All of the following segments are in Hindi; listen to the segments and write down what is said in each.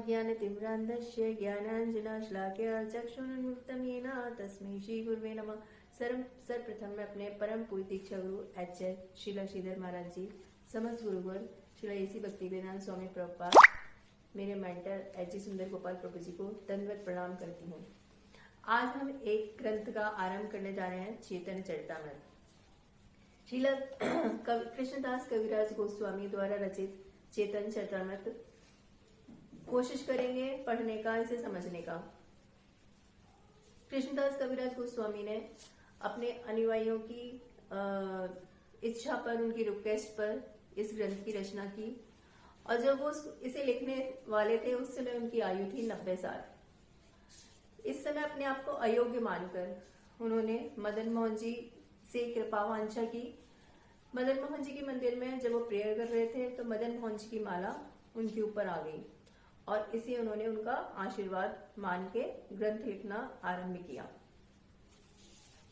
ज्ञानतिमिरान्धस्य ज्ञानाञ्जनशलाकया चक्षुरुन्मिलितं येन तस्मै श्रीगुरुवे नमः। सर्वप्रथम मैं अपने परम पूज्य दीक्षा गुरु एच.एच. श्रीला श्रीधर महाराज जी, समस्त गुरुवर श्रीला ए.सी. भक्तिवेदांत स्वामी प्रभुपाद, मेरे मेंटर एच.जी. सुंदर गोपाल प्रभु जी को दंडवत प्रणाम करती हूँ। आज हम एक ग्रंथ का आरंभ करने जा रहे हैं, चैतन्य चरितामृत। श्रीला कृष्णदास कविराज गोस्वामी द्वारा रचित चैतन्य चरितामृत कोशिश करेंगे पढ़ने का, इसे समझने का। कृष्णदास कविराज गोस्वामी ने अपने अनुयायियों की इच्छा पर, उनकी रिक्वेस्ट पर इस ग्रंथ की रचना की और जब वो इसे लिखने वाले थे उस समय उनकी आयु थी 90 साल। इस समय अपने आप को अयोग्य मानकर उन्होंने मदन मोहन जी से कृपा वांछा की। मदन मोहन जी के मंदिर में जब वो प्रेयर कर रहे थे तो मदन मोहन जी की माला उनके ऊपर आ गई और इसे उन्होंने उनका आशीर्वाद मान के ग्रंथ लिखना आरंभ किया।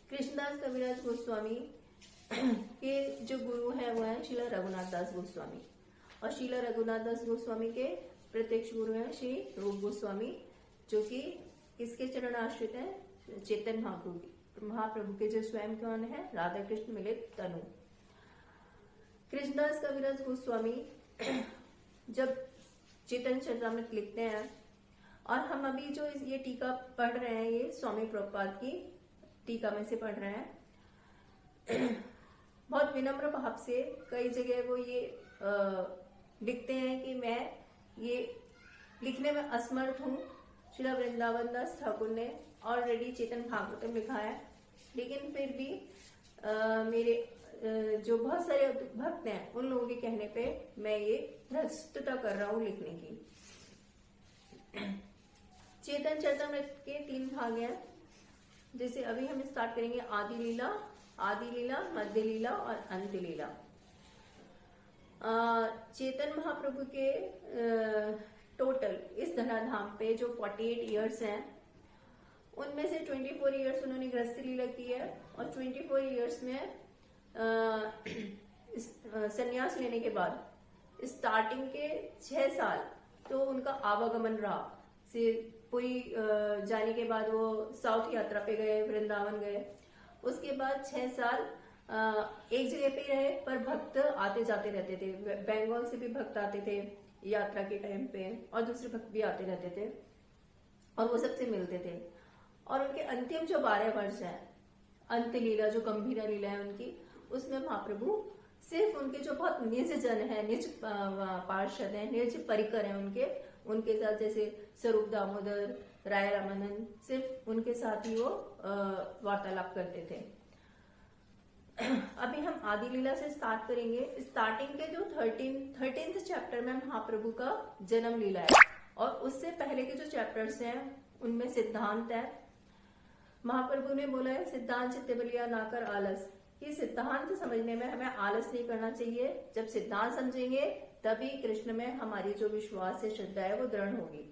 कृष्णदास कविराज गोस्वामी के जो गुरु हैं वो हैं श्रीला रघुनाथ दास गोस्वामी और श्रीला रघुनाथ दास गोस्वामी के प्रत्यक्ष गुरु हैं श्री रूप गोस्वामी, जो कि किसके चरण आश्रित हैं? चैतन्य महाप्रभु के जो स्वयं कौन है? राधा कृष्ण मिलित तनु। कृष्णदास कविराज गोस्वामी जब चैतन्य चरितामृत लिखते हैं और हम अभी जो ये टीका पढ़ रहे हैं, ये स्वामी प्रभुपाद की टीका में से पढ़ रहे हैं। बहुत विनम्र भाव से कई जगह वो ये लिखते हैं कि मैं ये लिखने में असमर्थ हूँ। श्रीला वृंदावन दास ठाकुर ने ऑलरेडी चेतन भागवतम लिखा है, लेकिन फिर भी मेरे जो बहुत सारे भक्त हैं उन लोगों के कहने पे मैं ये प्रस्तुता कर रहा हूँ लिखने की। चैतन्य चरितामृत के 3 भाग हैं, जैसे अभी हम स्टार्ट करेंगे आदि लीला, मध्य लीला और अंत लीला। चैतन्य महाप्रभु के टोटल इस धराधाम पे जो 48 इयर्स हैं, उनमें से 24 इयर्स उन्होंने गृहस्थ लीला की है और 24 इयर्स में संन्यास लेने के बाद स्टार्टिंग के 6 साल तो उनका आवागमन रहा। पुरी जाने के बाद वो साउथ यात्रा पे गए, वृंदावन गए। उसके बाद 6 साल एक जगह पे रहे, पर भक्त आते जाते रहते थे। बंगाल से भी भक्त आते थे यात्रा के टाइम पे और दूसरे भक्त भी आते रहते थे और वो सबसे मिलते थे। और उनके अंतिम जो 12 वर्ष है, अंत लीला जो गंभीरा लीला है उनकी, उसमें महाप्रभु सिर्फ उनके जो बहुत निज जन है, निज पार्षद हैं, निज परिकर हैं उनके साथ, जैसे स्वरूप दामोदर, राय रामानंद, सिर्फ उनके साथ ही वो वार्तालाप करते थे। अभी हम आदि लीला से स्टार्ट करेंगे। स्टार्टिंग के जो 13th चैप्टर में महाप्रभु का जन्म लीला है और उससे पहले के जो चैप्टर्स हैं उनमें सिद्धांत है। महाप्रभु ने बोला है सिद्धांत चित्ते बलिया ना कर आलस। ये सिद्धांत समझने में हमें आलस नहीं करना चाहिए। जब सिद्धांत समझेंगे तभी कृष्ण में हमारी जो विश्वास है, श्रद्धा है, वो दृढ़ होगी।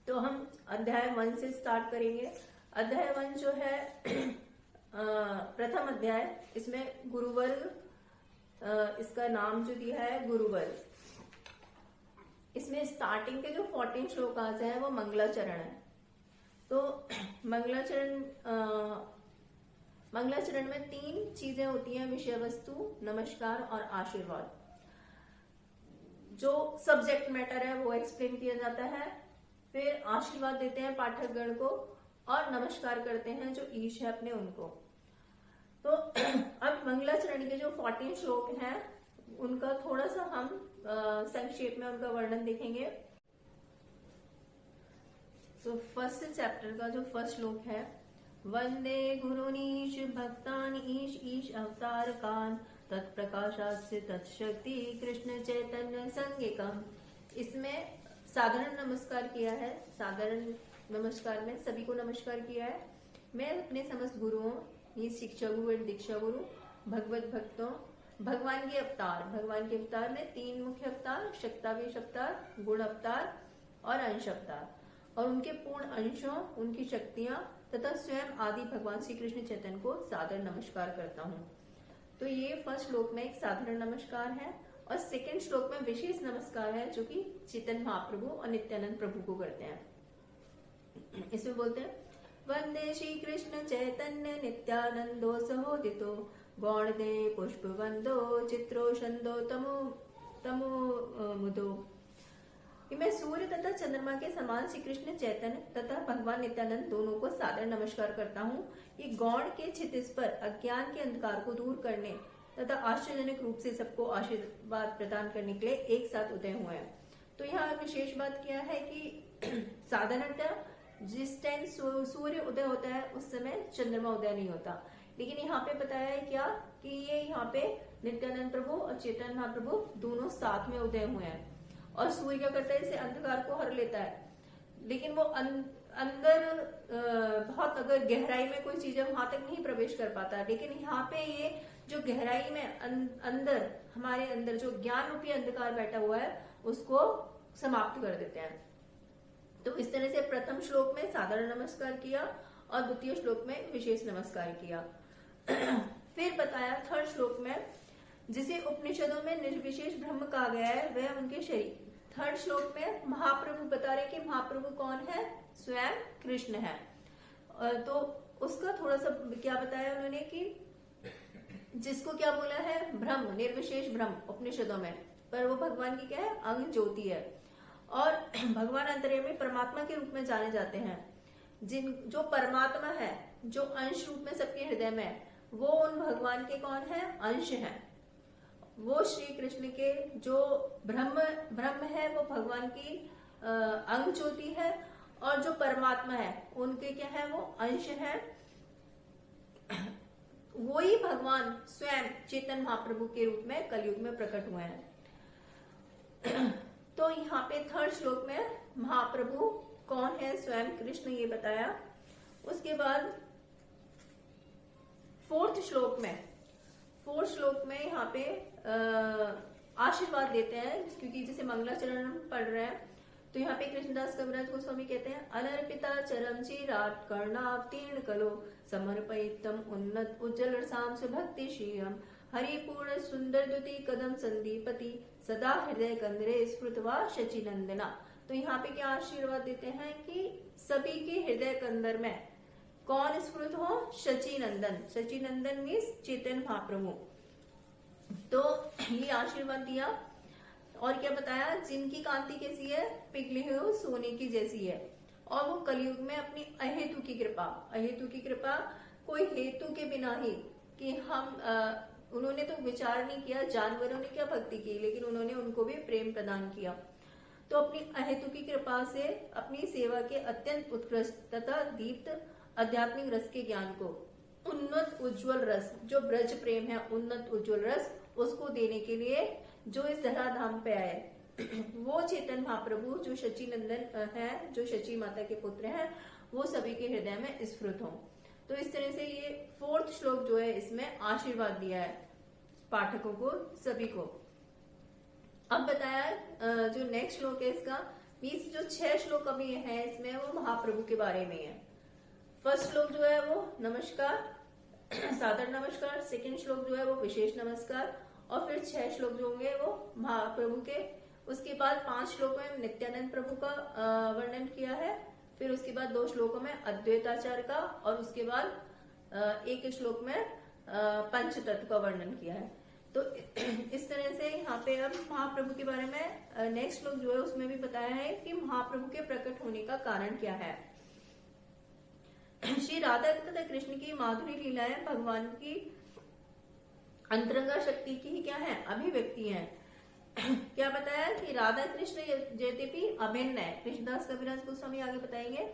तो हम अध्याय 1 से स्टार्ट करेंगे। अध्याय 1 जो है प्रथम अध्याय, इसमें गुरुवर्ग, इसका नाम जो दिया है गुरुवर्ग। इसमें स्टार्टिंग के जो 14 श्लोकास हैं वो मंगलाचरण है। तो मंगलाचरण में 3 चीजें होती हैं, विषय वस्तु, नमस्कार और आशीर्वाद। जो सब्जेक्ट मैटर है वो एक्सप्लेन किया जाता है, फिर आशीर्वाद देते हैं पाठकगण को और नमस्कार करते हैं जो ईश है अपने उनको। तो अब मंगलाचरण के जो 14 श्लोक हैं उनका थोड़ा सा हम संक्षेप में उनका वर्णन देखेंगे। तो फर्स्ट चैप्टर का जो फर्स्ट श्लोक है, वंदे गुरुनीश भक्तान ईश ईश अवतार कान तत्प्रकाशास्य तत्शक्ति कृष्ण चैतन्य संज्ञकम। इसमें साधारण नमस्कार किया है। साधारण नमस्कार में सभी को नमस्कार किया है। मैं अपने समस्त गुरुओं, ये शिक्षा गुरु और दीक्षा गुरु, भगवत भक्तों, भगवान के अवतार में 3 मुख्य अवतार, शक्तावेश अवतार, गुण अवतार और अंश अवतार, और उनके पूर्ण अंशों, उनकी शक्तियां तथा स्वयं आदि भगवान श्री कृष्ण चैतन्य को सादर नमस्कार करता हूँ। तो ये फर्स्ट श्लोक में एक साधारण नमस्कार है और सेकंड श्लोक में विशेष नमस्कार है जो कि चैतन्य महाप्रभु और नित्यानंद प्रभु को करते हैं। इसमें बोलते हैं वंदे श्री कृष्ण चैतन्य नित्यानंदो सहोदितो गौणदे पुष्प वंदो चित्रो छंदो तमो तमो मुदो। मैं सूर्य तथा चंद्रमा के समान श्री कृष्ण चैतन्य तथा भगवान नित्यानंद दोनों को सादर नमस्कार करता हूँ। ये गौण के क्षितिज पर अज्ञान के अंधकार को दूर करने तथा आश्चर्यजनक रूप से सबको आशीर्वाद प्रदान करने के लिए एक साथ उदय हुए हैं। तो यहाँ विशेष बात क्या है कि साधारणतः जिस टाइम सूर्य उदय होता है उस समय चंद्रमा उदय नहीं होता, लेकिन यहाँ पे बताया है क्या कि ये यहाँ पे नित्यानंद प्रभु और चैतन्य महाप्रभु दोनों साथ में उदय हुए हैं। और सूर्य क्या करता है, इसे अंधकार को हर लेता है, लेकिन वो अंदर बहुत अगर गहराई में कोई चीज है वहां तक नहीं प्रवेश कर पाता, लेकिन यहाँ पे ये जो गहराई में अंदर हमारे अंदर जो ज्ञान रूपी अंधकार बैठा हुआ है उसको समाप्त कर देते हैं। तो इस तरह से प्रथम श्लोक में साधारण नमस्कार किया और द्वितीय श्लोक में विशेष नमस्कार किया। फिर बताया थर्ड श्लोक में जिसे उपनिषदों में निर्विशेष ब्रह्म कहा गया है वह उनके शरीर। थर्ड श्लोक में महाप्रभु बता रहे कि महाप्रभु कौन है, स्वयं कृष्ण है। तो उसका थोड़ा सा क्या बताया उन्होंने कि जिसको क्या बोला है, ब्रह्म, निर्विशेष ब्रह्म उपनिषदों में, पर वो भगवान की क्या है, अंग ज्योति है। और भगवान अंतर्यामी परमात्मा के रूप में जाने जाते हैं। जो परमात्मा है, जो अंश रूप में सबके हृदय में, वो उन भगवान के कौन है, अंश है। वो श्री कृष्ण के जो ब्रह्म है वो भगवान की अंग ज्योति है, और जो परमात्मा है उनके क्या है, वो अंश है। वही भगवान स्वयं चैतन्य महाप्रभु के रूप में कलयुग में प्रकट हुए हैं। तो यहाँ पे थर्ड श्लोक में महाप्रभु कौन है, स्वयं कृष्ण, ये बताया। उसके बाद फोर्थ श्लोक में यहाँ पे आशीर्वाद देते हैं, क्योंकि जैसे मंगलाचरण हम पढ़ रहे हैं तो यहाँ पे कृष्णदास कविराज गोस्वामी कहते हैं अनर्पिता चरम चिराट कर्णावतीर्ण कलो समर्पयितम उन्नत उज्जवल रसाम सुभक्ति श्रीयम हरिपूर्ण सुंदर द्युति कदम संदीपति सदा हृदय कंदरे स्फुटवा शचि नंदना। तो यहाँ पे क्या आशीर्वाद देते हैं कि सभी के हृदय कंदर में कौन स्फुट हो, शचि नंदन। शचि नंदन मीन्स चैतन्य महाप्रभु। तो ये आशीर्वाद दिया। और क्या बताया, जिनकी कांति कैसी है, पिघली हुई सोने की जैसी है, और वो कलयुग में अपनी अहेतु की कृपा कोई हेतु के बिना ही, कि हम उन्होंने तो विचार नहीं किया, जानवरों ने क्या भक्ति की, लेकिन उन्होंने उनको भी प्रेम प्रदान किया। तो अपनी अहेतु की कृपा से अपनी सेवा के अत्यंत उत्कृष्ट तथा दीप्त आध्यात्मिक रस के ज्ञान को, उन्नत उज्जवल रस, जो ब्रज प्रेम है, उन्नत उज्जवल रस, उसको देने के लिए जो इस धराधाम पे आए, वो चैतन्य महाप्रभु जो शचि नंदन है, जो शचि माता के पुत्र हैं, वो सभी के हृदय में स्फुट हों। तो इस तरह से ये फोर्थ श्लोक जो है इसमें आशीर्वाद दिया है पाठकों को, सभी को। अब बताया जो नेक्स्ट श्लोक है इसका, मीन्स जो 6 श्लोक अभी है इसमें वो महाप्रभु के बारे में है। फर्स्ट श्लोक जो है वो नमस्कार, साधारण नमस्कार। सेकंड श्लोक जो है वो विशेष नमस्कार, और फिर 6 श्लोक जो होंगे वो महाप्रभु के। उसके बाद 5 श्लोक में नित्यानंद प्रभु का वर्णन किया है, फिर उसके बाद 2 श्लोकों में अद्वैताचार्य का, और उसके बाद 1 श्लोक में पंच तत्व का वर्णन किया है। तो इस तरह से यहाँ पे अब महाप्रभु के बारे में नेक्स्ट श्लोक जो है उसमें भी बताया है कि महाप्रभु के प्रकट होने का कारण क्या है। श्री राधा तथा कृष्ण की माधुरी लीलाएं भगवान की अंतरंगा शक्ति की ही क्या है, अभिव्यक्ति है। क्या बताया कि राधा कृष्ण यद्यपि अभिन्न है। कृष्णदास कविराज गोस्वामी आगे बताएंगे,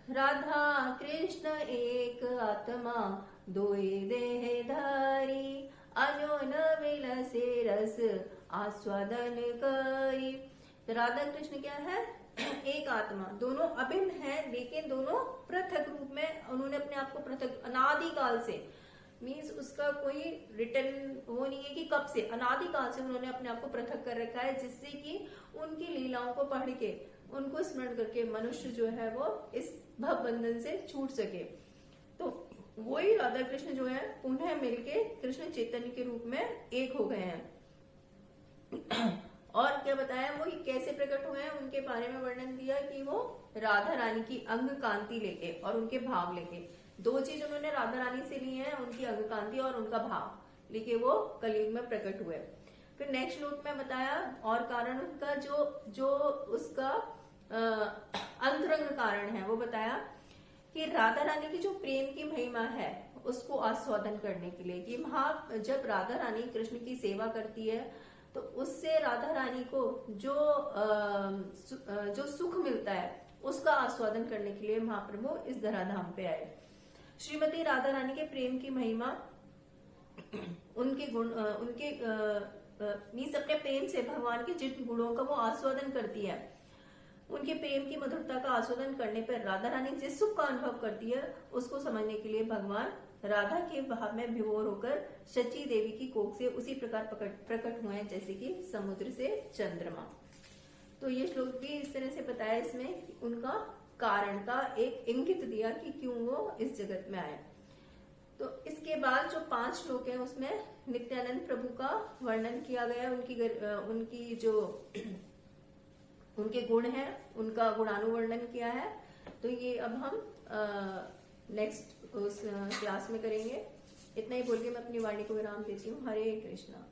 राधा कृष्ण एक आत्मा दोई देह धारी, अजो न विलसे रस आस्वादन करी। तो राधा कृष्ण क्या है, एक आत्मा, दोनों अभिन्न है, लेकिन दोनों पृथक रूप में उन्होंने अपने आप को पृथक, अनादिकाल से, मीन्स उसका कोई रिटर्न वो नहीं है कि कब से, अनादिकाल से उन्होंने अपने आप को पृथक कर रखा है, जिससे कि उनकी लीलाओं को पढ़ के, उनको स्मरण करके मनुष्य जो है वो इस भव बंधन से छूट सके। तो वही राधा कृष्ण जो है पुनः मिलके कृष्ण चैतन्य के रूप में एक हो गए हैं। और क्या बताया, वो कैसे प्रकट हुए हैं उनके बारे में वर्णन दिया कि वो राधा रानी की अंग कांति लेके और उनके भाव लेके, दो चीज उन्होंने राधा रानी से ली है, उनकी अंग कांति और उनका भाव लेके वो कलयुग में प्रकट हुए। फिर नेक्स्ट श्लोक में बताया और कारण उनका जो उसका अंतरंग कारण है वो बताया कि राधा रानी की जो प्रेम की महिमा है उसको आस्वादन करने के लिए, कि वहां जब राधा रानी कृष्ण की सेवा करती है तो उससे राधा रानी को जो सुख मिलता है उसका आस्वादन करने के लिए महाप्रभु इस धराधाम पे आए। श्रीमती राधा रानी के प्रेम की महिमा, उनके गुण, उनके मीन्स अपने प्रेम से भगवान के जिन गुणों का वो आस्वादन करती है, उनके प्रेम की मधुरता का आस्वादन करने पर राधा रानी जिस सुख का अनुभव करती है उसको समझने के लिए भगवान राधा के भाव में विभोर होकर शची देवी की कोख से उसी प्रकार प्रकट हुए हैं जैसे कि समुद्र से चंद्रमा। तो ये श्लोक भी इस तरह से बताया, इसमें उनका कारण का एक इंगित दिया कि क्यों वो इस जगत में आए। तो इसके बाद जो 5 श्लोक हैं उसमें नित्यानंद प्रभु का वर्णन किया गया, उनकी जो उनके गुण हैं उनका गुणानुवर्णन किया है। तो ये अब हम नेक्स्ट उस क्लास में करेंगे। इतना ही बोल के मैं अपनी वाणी को विराम देती हूँ। हरे कृष्णा।